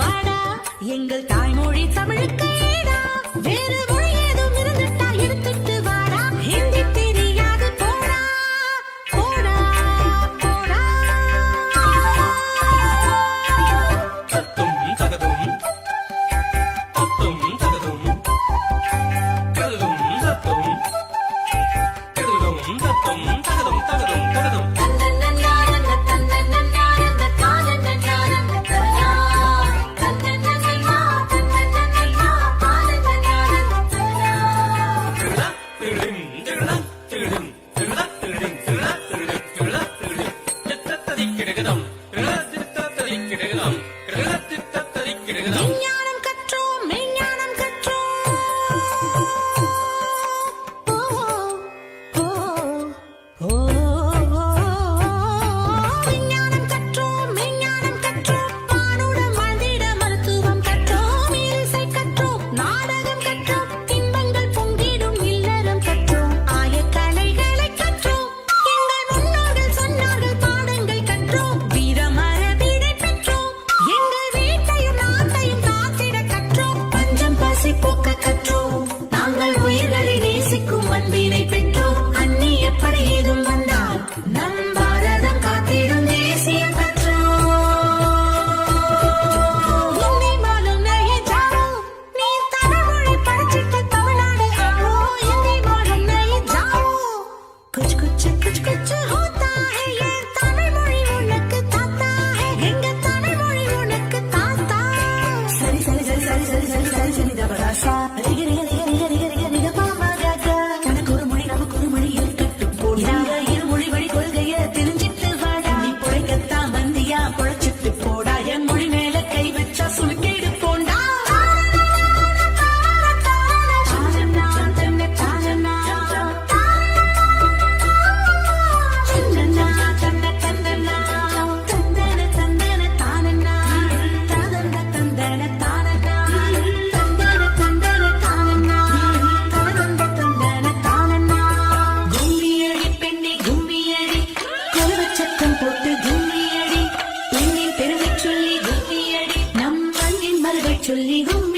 வாடா எங்கள் தாய்மொழி தமிழுக்கு ஈடா. வேறு மொழி ஏதும் இருந்துட்டா எடுத்துட்டு வாடா. ஹிந்தி தெரியாது போடா போடா போடா. தத்தும் தகதும் தத்தும் தகதும் கதும் தத்தும் கதும் தத்தும் தகதும் தகதும் தகதும். விஞ்ஞானம் கற்றோம் மெய்ஞானம் கற்றோம். ஓ ஓ ஓ விஞ்ஞானம் கற்றோம் மெய்ஞானம் கற்றோம். மானுடம் வாழ்ந்திட மருத்துவம் கற்றோம். இசை கற்றோம் நாடகம் கற்றோம். இன்பங்கள் பொங்கிடும் இல்லறம் கற்றோம். ஆயக்கலைகளை கற்றோம். எங்கள் முன்னோர்கள் சொன்னார்கள் பாடங்கள் கற்றோம். வீரமரபினை பெற்றோம். எங்கள் வீட்டையும் நாட்டையும் காத்திட கற்றோம். பஞ்சம் பசி போக்க கற்றோம். நாங்கள் உயிர்களை நேசிக்கும் அன்பினை பெற்றோம். அந்நிய படை ஏதும் வந்தால் நம் பாரதம் காத்திடும் தேசியம் கற்றோம். ஹிந்தி மாலும் நஹி ஜானோ. நீ தமிழ்மொழி படிச்சிட்டு தமிழ்நாடு ஆளோ. ஹிந்தி மாலும் நஹி ஜானோ. कुछ कुछ कुछ कुछ होता है. ये तमिल மொழி உனக்கு தாத்தா है. எங்க தமிழ் மொழி உனக்கு தாத்தா. சரி சரி சரி சரி சரி சரி சரி சரி தபராசா. ரிக ரிக ரிக ரிக ரிக ரிக ரிக பாமா காக்கா. எனக்கு ஒரு மொழி நமக்கு ஒரு மொழி இருக்கட்டும் போடா. இருமொழி வழி கொள்கைய தெரிஞ்சிட்டு வாடா. நீ பொழைக்கத்தான் வந்தியா பொழைச்சிட்டு போடா. என் மொழி மேல கை வச்சா சுலுக்கிடு போண்டா. தானனா தன்ன தானனா தந்தனா தன்ன தந்தனா தந்தன தந்தன தானனா தந்தன தந்தன தானனா தந்தன தந்தன தானனா தந்தன தந்தன தானனா. கும்மியடி பெண்ணே கும்மியடி கொலுவச்சத்தம் போட்டு கும்மியடி. பெண்ணின் பெருமைச் சொல்லி கும்மியடி. நம் மண்ணின் மரபைச் சொல்லி கும்மி